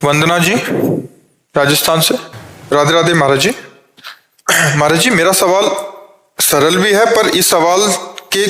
वंदना जी राजस्थान से। राधे राधे महाराज जी। महाराज जी, मेरा सवाल सरल भी है पर इस सवाल के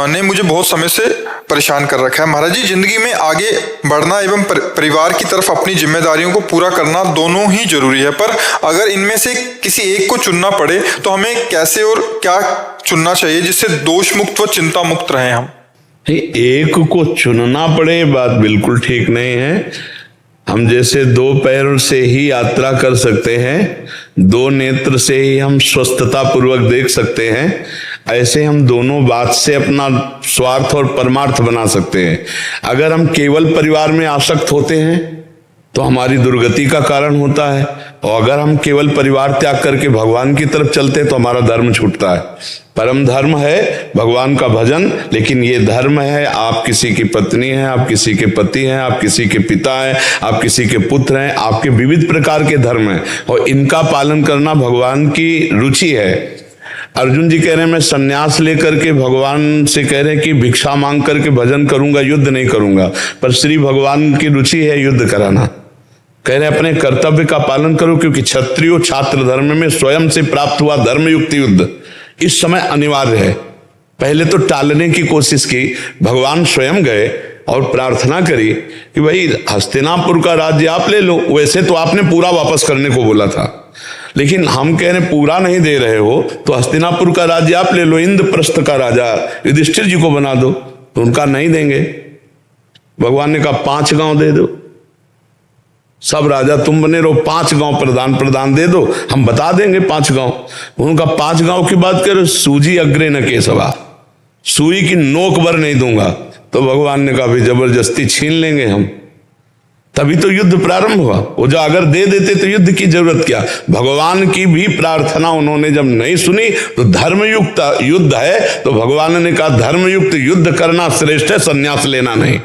ने मुझे बहुत समय से परेशान कर रखा है। महाराज जी, जिंदगी में आगे बढ़ना एवं परिवार की तरफ अपनी जिम्मेदारियों को पूरा करना दोनों ही जरूरी है, पर अगर इनमें से किसी एक को चुनना पड़े तो हमें कैसे और क्या चुनना चाहिए जिससे दोष मुक्त व चिंता मुक्त रहें हम? एक को चुनना पड़े बात बिल्कुल ठीक नहीं है। हम जैसे दो पैरों से ही यात्रा कर सकते हैं, दो नेत्र से ही हम स्वस्थता पूर्वक देख सकते हैं, ऐसे हम दोनों बात से अपना स्वार्थ और परमार्थ बना सकते हैं। अगर हम केवल परिवार में आसक्त होते हैं तो हमारी दुर्गति का कारण होता है, और अगर हम केवल परिवार त्याग करके भगवान की तरफ चलते हैं तो हमारा धर्म छूटता है। परम धर्म है भगवान का भजन, लेकिन ये धर्म है आप किसी की पत्नी हैं, आप किसी के पति हैं, आप किसी के पिता हैं, आप किसी के पुत्र हैं, आपके विविध प्रकार के धर्म हैं और इनका पालन करना भगवान की रुचि है। अर्जुन जी कह रहे हैं मैं सन्यास लेकर के भगवान से कह रहे हैं कि भिक्षा मांग करके भजन करूंगा, युद्ध नहीं करूंगा, पर श्री भगवान की रुचि है युद्ध कराना। कह रहे अपने कर्तव्य का पालन करो, क्योंकि क्षत्रियो छात्र धर्म में स्वयं से प्राप्त हुआ धर्मयुक्त युद्ध इस समय अनिवार्य है। पहले तो टालने की कोशिश की, भगवान स्वयं गए और प्रार्थना करी कि भाई हस्तिनापुर का राज्य आप ले लो। वैसे तो आपने पूरा वापस करने को बोला था, लेकिन हम कह रहे पूरा नहीं दे रहे हो तो हस्तिनापुर का राज्य आप ले लो, इंद्रप्रस्थ का राजा युधिष्ठिर जी को बना दो। तो उनका नहीं देंगे। भगवान ने कहा 5 गांव दे दो, सब राजा तुम बने रहो, 5 गांव प्रदान दे दो, हम बता देंगे 5 गांव। उनका 5 गांव की बात करो, सूजी अग्रे न केसवा, सुई की नोक भर नहीं दूंगा। तो भगवान ने कहा भी जबरदस्ती छीन लेंगे हम। तभी तो युद्ध प्रारंभ हुआ। वो जो अगर दे देते तो युद्ध की जरूरत क्या। भगवान की भी प्रार्थना उन्होंने जब नहीं सुनी तो धर्मयुक्त युद्ध है, तो भगवान ने कहा धर्मयुक्त युद्ध करना श्रेष्ठ है, संन्यास लेना नहीं।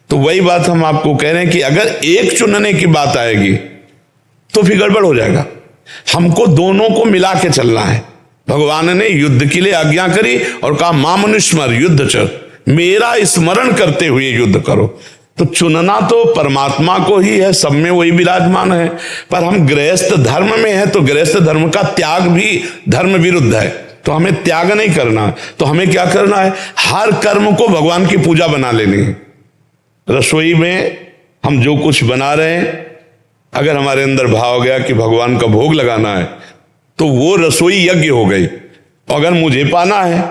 तो वही बात हम आपको कह रहे हैं कि अगर एक चुनने की बात आएगी तो फिर गड़बड़ हो जाएगा। हमको दोनों को मिला के चलना है। भगवान ने युद्ध के लिए आज्ञा करी और कहा मामनुस्मर युद्ध चर, मेरा स्मरण करते हुए युद्ध करो। तो चुनना तो परमात्मा को ही है, सब में वही विराजमान है। पर हम गृहस्थ धर्म में है तो गृहस्थ धर्म का त्याग भी धर्म विरुद्ध है, तो हमें त्याग नहीं करना। तो हमें क्या करना है, हर कर्म को भगवान की पूजा बना लेनी है। रसोई में हम जो कुछ बना रहे हैं, अगर हमारे अंदर भाव हो गया कि भगवान का भोग लगाना है तो वो रसोई यज्ञ हो गई। अगर मुझे पाना है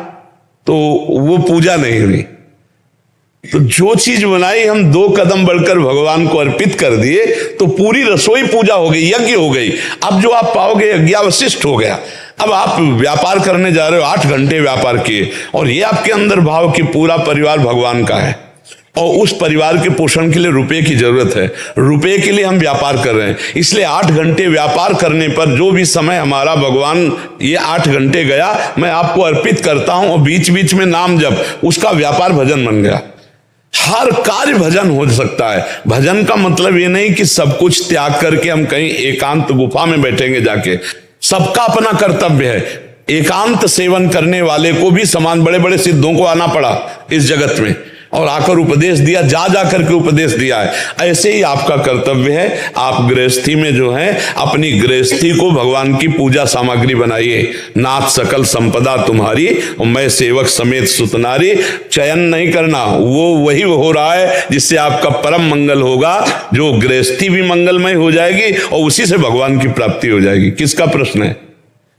तो वो पूजा नहीं हुई। तो जो चीज बनाई हम 2 कदम बढ़कर भगवान को अर्पित कर दिए तो पूरी रसोई पूजा हो गई, यज्ञ हो गई। अब जो आप पाओगे यज्ञावशिष्ट हो गया। अब आप व्यापार करने जा रहे हो, 8 घंटे व्यापार किए और ये आपके अंदर भाव कि पूरा परिवार भगवान का है और उस परिवार के पोषण के लिए रुपए की जरूरत है, रुपए के लिए हम व्यापार कर रहे हैं। इसलिए 8 घंटे व्यापार करने पर जो भी समय हमारा भगवान ये 8 घंटे गया मैं आपको अर्पित करता हूं और बीच बीच में नाम जप, उसका व्यापार भजन बन गया। हर कार्य भजन हो सकता है। भजन का मतलब ये नहीं कि सब कुछ त्याग करके हम कहीं एकांत गुफा में बैठेंगे जाके। सबका अपना कर्तव्य है। एकांत सेवन करने वाले को भी समान बड़े बड़े सिद्धों को आना पड़ा इस जगत में और आकर उपदेश दिया, जा करके उपदेश दिया है। ऐसे ही आपका कर्तव्य है, आप गृहस्थी में जो है अपनी गृहस्थी को भगवान की पूजा सामग्री बनाइए। नाथ सकल संपदा तुम्हारी और मैं सेवक समेत सुतनारी। चयन नहीं करना, वो वही हो रहा है जिससे आपका परम मंगल होगा, जो गृहस्थी भी मंगलमय हो जाएगी और उसी से भगवान की प्राप्ति हो जाएगी। किसका प्रश्न है,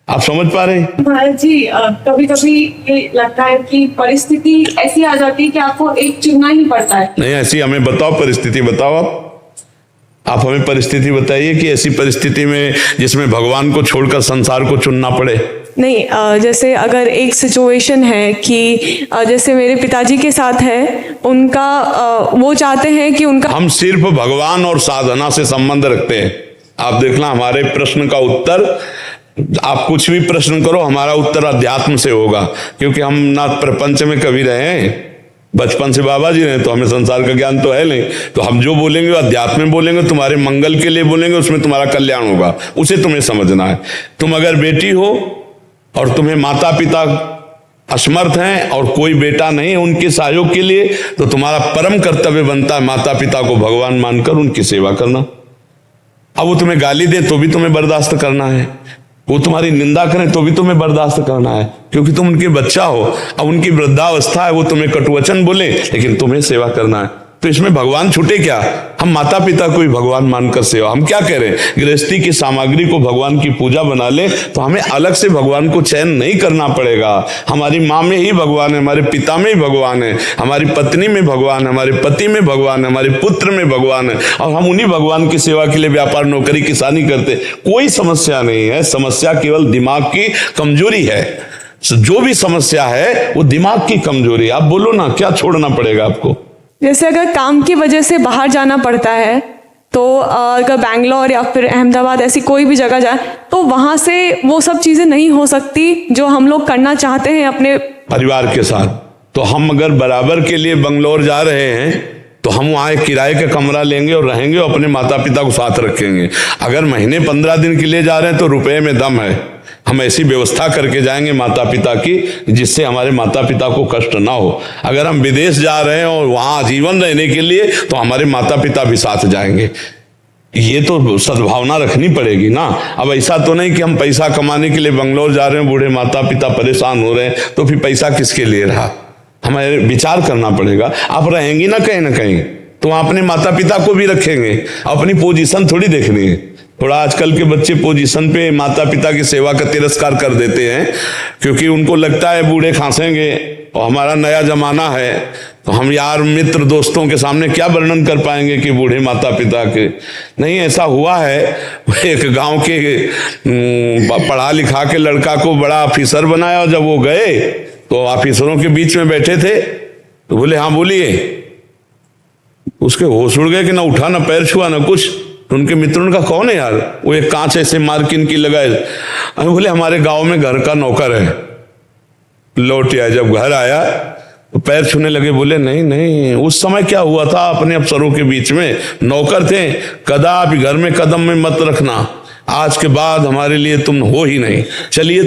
आप समझ पा रहे हैं? महाराज जी, कभी कभी ये लगता है कि परिस्थिति ऐसी आ जाती है कि आपको एक चुनना ही पड़ता है। नहीं, ऐसी हमें बताओ, परिस्थिति बताओ। आप हमें परिस्थिति बताइए कि ऐसी परिस्थिति में जिसमें भगवान को छोड़कर संसार को चुनना पड़े। नहीं, जैसे अगर एक सिचुएशन है कि जैसे मेरे पिताजी के साथ है, उनका वो चाहते हैं कि उनका, हम सिर्फ भगवान और साधना से संबंध रखते हैं। आप देखना हमारे प्रश्न का उत्तर, आप कुछ भी प्रश्न करो हमारा उत्तर अध्यात्म से होगा, क्योंकि हम ना प्रपंच में कभी रहे हैं, बचपन से बाबा जी रहे, तो हमें संसार का ज्ञान तो है नहीं। तो हम जो बोलेंगे अध्यात्म में बोलेंगे, तुम्हारे मंगल के लिए बोलेंगे, उसमें तुम्हारा कल्याण होगा, उसे तुम्हें समझना है। तुम अगर बेटी हो और तुम्हें माता पिता असमर्थ हैं और कोई बेटा नहीं है उनके सहयोग के लिए, तो तुम्हारा परम कर्तव्य बनता है माता पिता को भगवान मानकर उनकी सेवा करना। अब वो तुम्हें गाली दे तो भी तुम्हें बर्दाश्त करना है, वो तुम्हारी निंदा करें तो भी तुम्हें बर्दाश्त करना है, क्योंकि तुम उनके बच्चा हो। अब उनकी वृद्धावस्था है, वो तुम्हें कटुवचन बोले लेकिन तुम्हें सेवा करना है। तो इसमें भगवान छूटे क्या? हम माता पिता को ही भगवान मानकर सेवा। हम क्या कह रहे हैं? गृहस्थी की सामग्री को भगवान की पूजा बना ले तो हमें अलग से भगवान को चयन नहीं करना पड़ेगा। हमारी माँ में ही भगवान है, हमारे पिता में ही भगवान है, हमारी पत्नी में भगवान है, हमारे पति में भगवान है, हमारे पुत्र में भगवान है, और हम उन्हीं भगवान की सेवा के लिए व्यापार नौकरी किसानी करते। कोई समस्या नहीं है, समस्या केवल दिमाग की कमजोरी है। जो भी समस्या है वो दिमाग की कमजोरी। आप बोलो ना, क्या छोड़ना पड़ेगा आपको? जैसे अगर काम की वजह से बाहर जाना पड़ता है तो अगर बैंगलोर या फिर अहमदाबाद ऐसी कोई भी जगह जाए तो वहाँ से वो सब चीज़ें नहीं हो सकती जो हम लोग करना चाहते हैं अपने परिवार के साथ। तो हम अगर बराबर के लिए बंगलोर जा रहे हैं तो हम वहाँ एक किराए का कमरा लेंगे और रहेंगे और अपने माता पिता को साथ रखेंगे। अगर महीने 15 दिन के लिए जा रहे हैं तो रुपए में दम है। हम ऐसी व्यवस्था करके जाएंगे माता पिता की जिससे हमारे माता पिता को कष्ट ना हो। अगर हम विदेश जा रहे हैं और वहाँ आजीवन रहने के लिए तो हमारे माता पिता भी साथ जाएंगे। ये तो सद्भावना रखनी पड़ेगी ना। अब ऐसा तो नहीं कि हम पैसा कमाने के लिए बंगलोर जा रहे हैं, बूढ़े माता पिता परेशान हो रहे हैं, तो फिर पैसा किसके लिए रहा? हमें विचार करना पड़ेगा। आप रहेंगी ना कहीं तो वहाँ अपने माता पिता को भी रखेंगे। अपनी पोजीशन थोड़ी देखनी है। थोड़ा आजकल के बच्चे पोजीशन पे माता पिता की सेवा का तिरस्कार कर देते हैं, क्योंकि उनको लगता है बूढ़े खांसेंगे और हमारा नया जमाना है तो हम यार मित्र दोस्तों के सामने क्या वर्णन कर पाएंगे कि बूढ़े माता पिता के। नहीं, ऐसा हुआ है। एक गांव के पढ़ा लिखा के लड़का को बड़ा ऑफिसर बनाया, और जब वो गए तो ऑफिसरों के बीच में बैठे थे तो बोले हाँ बोलिए। उसके होश उड़ गए कि ना उठा ना पैर छुआ ना कुछ। तो उनके मित्रों ने कहा कौन है यार? वो एक कांच ऐसे मार के इनकी लगाए। बोले हमारे गांव में घर का नौकर है। लौट आया, जब घर आया तो पैर छूने लगे। बोले नहीं, उस समय क्या हुआ था अपने अफसरों के बीच में, नौकर थे, कदापि घर में कदम में मत रखना, आज के बाद हमारे लिए तुम हो ही नहीं। चलिए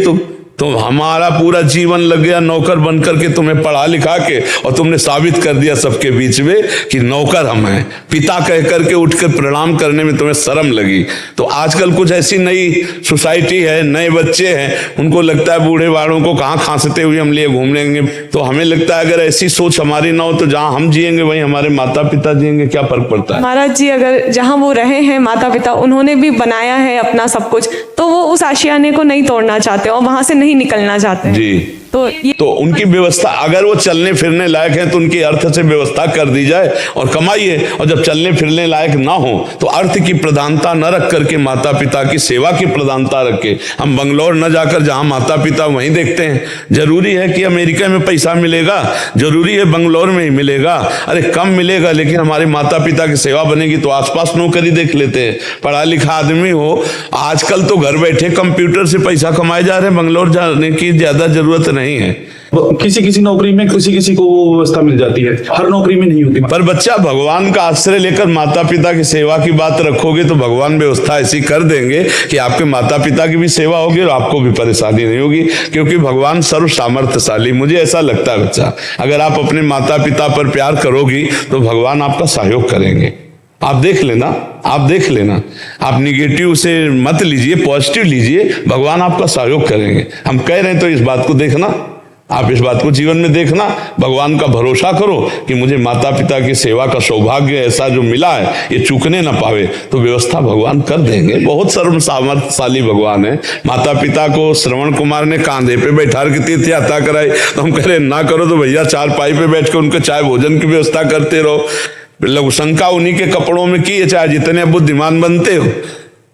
तो हमारा पूरा जीवन लग गया नौकर बन करके तुम्हें पढ़ा लिखा के, और तुमने साबित कर दिया सबके बीच में कि नौकर हम हैं। पिता कह करके उठकर प्रणाम करने में तुम्हें शर्म लगी। तो आजकल कुछ ऐसी नई सोसाइटी है, नए बच्चे हैं, उनको लगता है बूढ़े वालों को कहाँ खांसते हुए हम लिए घूम लेंगे। तो हमें लगता है अगर ऐसी सोच हमारी ना हो तो जहाँ हम जिएंगे वहीं हमारे माता पिता जिएंगे, क्या फर्क पड़ता है? महाराज जी, अगर जहाँ वो रहे हैं माता पिता, उन्होंने भी बनाया है अपना सब कुछ, तो वो उस आशियाने को नहीं तोड़ना चाहते और वहां से नहीं निकलना चाहते हैं। जी, तो तो उनकी व्यवस्था, अगर वो चलने फिरने लायक है तो उनकी अर्थ से व्यवस्था कर दी जाए और कमाइए। और जब चलने फिरने लायक ना हो तो अर्थ की प्रधानता न रख करके माता पिता की सेवा की प्रधानता रखे। हम बंगलोर न जाकर जहां माता पिता वहीं देखते हैं। जरूरी है कि अमेरिका में पैसा मिलेगा, जरूरी है बंगलोर में ही मिलेगा? अरे कम मिलेगा, लेकिन हमारे माता पिता की सेवा बनेगी तो आसपास नौकरी देख लेते हैं। पढ़ा लिखा आदमी हो, आजकल तो घर बैठे कंप्यूटर से पैसा कमाए जा रहे हैं, बंगलोर जाने की ज्यादा जरूरत नहीं है। किसी नौकरी में किसी को वो व्यवस्था मिल जाती है, हर नौकरी में नहीं होती। पर बच्चा, भगवान का आश्रय लेकर माता पिता की सेवा की बात रखोगे तो भगवान व्यवस्था ऐसी कर देंगे कि आपके माता पिता की भी सेवा होगी और आपको भी परेशानी नहीं होगी, क्योंकि भगवान सर्व सामर्थ्यशाली। मुझे ऐसा लगता है बच्चा, अगर आप अपने माता पिता पर प्यार करोगी तो भगवान आपका सहयोग करेंगे। आप देख लेना, आप निगेटिव से मत लीजिए, पॉजिटिव लीजिए, भगवान आपका सहयोग करेंगे। हम कह रहे हैं तो इस बात को देखना, आप इस बात को जीवन में देखना, भगवान का भरोसा करो कि मुझे माता पिता की सेवा का सौभाग्य ऐसा जो मिला है ये चूकने ना पावे, तो व्यवस्था भगवान कर देंगे। बहुत सर्व सामर्थ्यशाली भगवान है। माता पिता को श्रवण कुमार ने कांधे पे बैठा के तीर्थ यात्रा कराई, तो हम कह रहे ना करो तो भैया चारपाई पे बैठ कर उनके चाय भोजन की व्यवस्था करते रहो। लघुशंका उन्हीं के कपड़ों में की है, चाहे जितने बुद्धिमान बनते हो।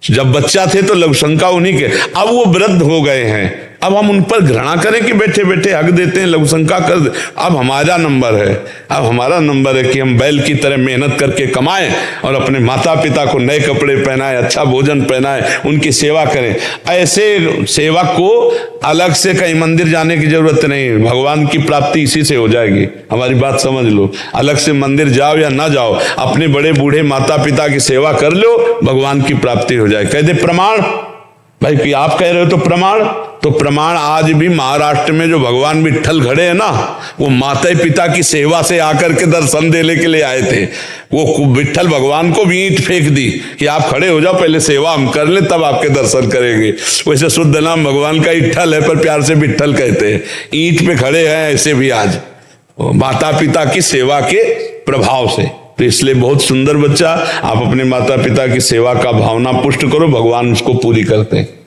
जब बच्चा थे तो लघुशंका उन्हीं के, अब वो वृद्ध हो गए हैं, अब हम उन पर घृणा करें कि बैठे बैठे हक देते हैं, लघुशंका कर दे। अब हमारा नंबर है कि हम बैल की तरह मेहनत करके कमाएं और अपने माता पिता को नए कपड़े पहनाएं, अच्छा भोजन पहनाएं, उनकी सेवा करें। ऐसे सेवा को अलग से कहीं मंदिर जाने की जरूरत नहीं, भगवान की प्राप्ति इसी से हो जाएगी। हमारी बात समझ लो, अलग से मंदिर जाओ या ना जाओ, अपने बड़े बूढ़े माता पिता की सेवा कर लो, भगवान की प्राप्ति हो जाए। कह दे प्रमाण, भाई कि आप कह रहे हो तो प्रमाण, तो प्रमाण आज भी महाराष्ट्र में जो भगवान विट्ठल खड़े हैं ना, वो माता पिता की सेवा से आकर के दर्शन देने के लिए आए थे। वो विट्ठल भगवान को भी ईंट फेंक दी कि आप खड़े हो जाओ, पहले सेवा हम कर ले तब आपके दर्शन करेंगे। वैसे शुद्ध नाम भगवान का इट्ठल है, पर प्यार से विट्ठल कहते हैं। ईंट पे खड़े हैं ऐसे भी आज माता पिता की सेवा के प्रभाव से। तो इसलिए बहुत सुंदर बच्चा, आप अपने माता पिता की सेवा का भावना पुष्ट करो, भगवान उसको पूरी करते हैं।